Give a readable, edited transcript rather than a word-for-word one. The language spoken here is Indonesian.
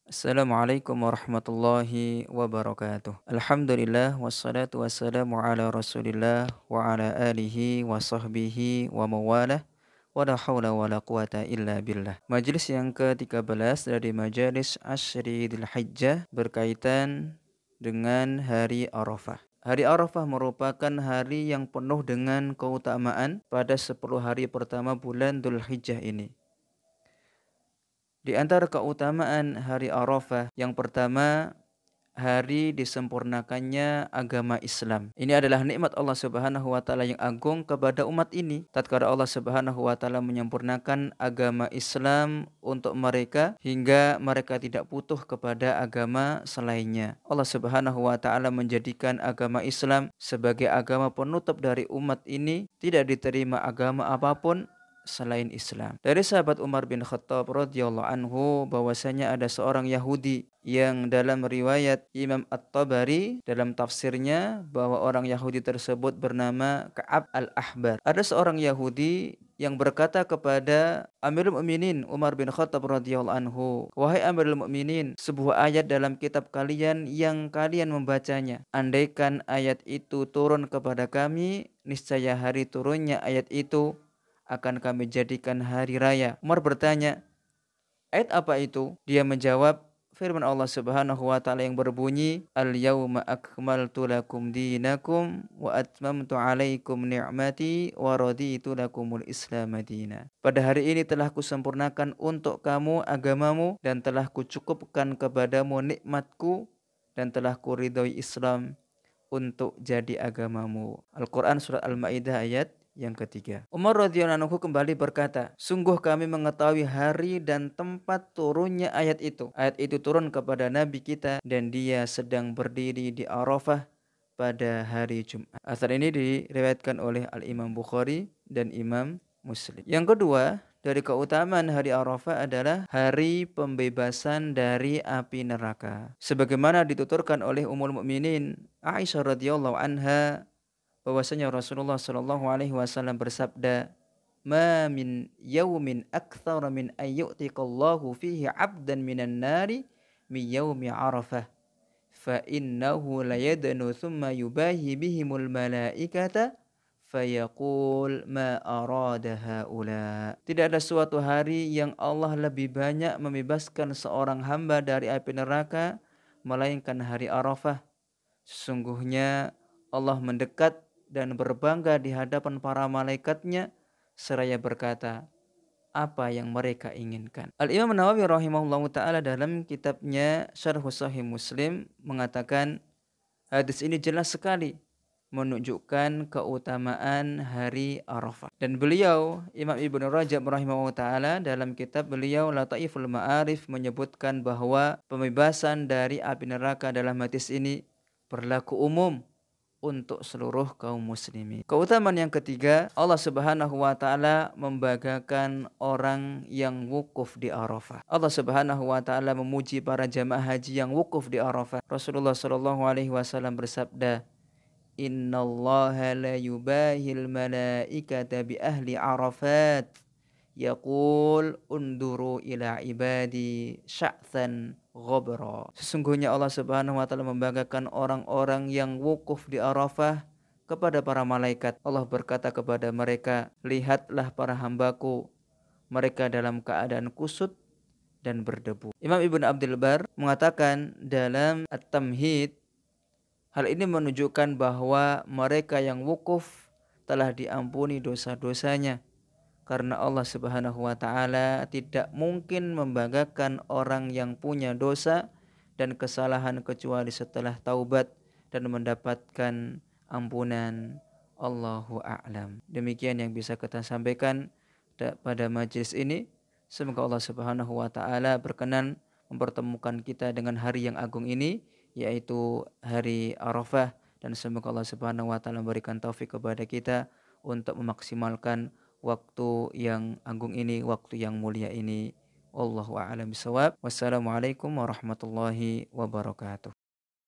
Assalamualaikum warahmatullahi wabarakatuh. Alhamdulillah wassalatu wassalamu ala Rasulillah wa ala alihi wa sahbihi wa mawalah wa la haula wa la quwata illa billah. Majelis yang ke-13 dari Majelis Asyri Dzulhijjah berkaitan dengan hari Arafah. Hari Arafah merupakan hari yang penuh dengan keutamaan pada 10 hari pertama bulan Dzulhijjah ini. Di antara keutamaan hari Arafah, yang pertama, hari disempurnakannya agama Islam. Ini adalah nikmat Allah Subhanahu wa taala yang agung kepada umat ini. Tatkala Allah Subhanahu wa taala menyempurnakan agama Islam untuk mereka hingga mereka tidak butuh kepada agama selainnya. Allah Subhanahu wa taala menjadikan agama Islam sebagai agama penutup dari umat ini, tidak diterima agama apapun selain Islam. Dari sahabat Umar bin Khattab radhiyallahu anhu bahwasanya ada seorang Yahudi yang dalam riwayat Imam At-Tabari dalam tafsirnya bahwa orang Yahudi tersebut bernama Ka'ab al-Ahbar. Ada seorang Yahudi yang berkata kepada Amirul Mukminin Umar bin Khattab radhiyallahu anhu, "Wahai Amirul Mukminin, sebuah ayat dalam kitab kalian yang kalian membacanya. Andaikan ayat itu turun kepada kami, niscaya hari turunnya ayat itu akan kami jadikan hari raya." Umar bertanya, "Ayat apa itu?" Dia menjawab, firman Allah Subhanahu wa taala yang berbunyi, "Al-yauma akmaltu lakum dinakum wa atmamtu 'alaikum ni'mati wa raditu lakumul Islam madina." Pada hari ini telah kusempurnakan untuk kamu agamamu dan telah kucukupkan kepadamu nikmatku dan telah kuridhoi Islam untuk jadi agamamu. Al-Quran surat Al-Ma'idah ayat yang ketiga. Umar radhiyallahu anhu kembali berkata, "Sungguh kami mengetahui hari dan tempat turunnya ayat itu. Ayat itu turun kepada Nabi kita dan dia sedang berdiri di Arafah pada hari Jumat." Asar ini diriwayatkan oleh Al-Imam Bukhari dan Imam Muslim. Yang kedua, dari keutamaan hari Arafah adalah hari pembebasan dari api neraka. Sebagaimana dituturkan oleh Ummul Mukminin Aisyah radhiyallahu anha bahwasanya Rasulullah Shallallahu alaihi wasallam bersabda, "Ma min yaumin aktsara min ayyutiqallahu fihi 'abdan minan nari mi yaumi Arafah, fa innahu la yadnu thumma yubahi bihimul malaikata fayaqul ma arada haula." Tidak ada suatu hari yang Allah lebih banyak membebaskan seorang hamba dari api neraka melainkan hari Arafah. Sesungguhnya Allah mendekat dan berbangga di hadapan para malaikatnya seraya berkata, apa yang mereka inginkan. Al-Imam Nawawi rahimahullahu taala dalam kitabnya Syarh Sahih Muslim mengatakan hadis ini jelas sekali menunjukkan keutamaan hari Arafah. Dan beliau Imam Ibnu Rajab rahimahullahu taala dalam kitab beliau Lataiful Ma'arif menyebutkan bahwa pembebasan dari api neraka dalam hadis ini berlaku umum untuk seluruh kaum muslimin. Keutamaan yang ketiga, Allah Subhanahu wa taala membanggakan orang yang wukuf di Arafah. Allah Subhanahu wa taala memuji para jamaah haji yang wukuf di Arafah. Rasulullah sallallahu alaihi wasallam bersabda, "Innallaha la yubahil malaikata bi ahli Arafat. Yaqul unduru ila ibadi sya'than ghabra." Sesungguhnya Allah Subhanahu wa taala membanggakan orang-orang yang wukuf di Arafah kepada para malaikat. Allah berkata kepada mereka, "Lihatlah para hambaku, mereka dalam keadaan kusut dan berdebu." Imam Ibnu Abdul Bar mengatakan dalam At-Tamhid, hal ini menunjukkan bahwa mereka yang wukuf telah diampuni dosa-dosanya. Karena Allah Subhanahu wa taala tidak mungkin membanggakan orang yang punya dosa dan kesalahan kecuali setelah taubat dan mendapatkan ampunan. Allahu a'lam. Demikian yang bisa kita sampaikan pada majelis ini. Semoga Allah Subhanahu wa taala berkenan mempertemukan kita dengan hari yang agung ini, yaitu hari Arafah, dan semoga Allah Subhanahu wa taala memberikan taufik kepada kita untuk memaksimalkan waktu yang agung ini, waktu yang mulia ini. Wallahu a'lam bishawab. Wassalamualaikum warahmatullahi wabarakatuh.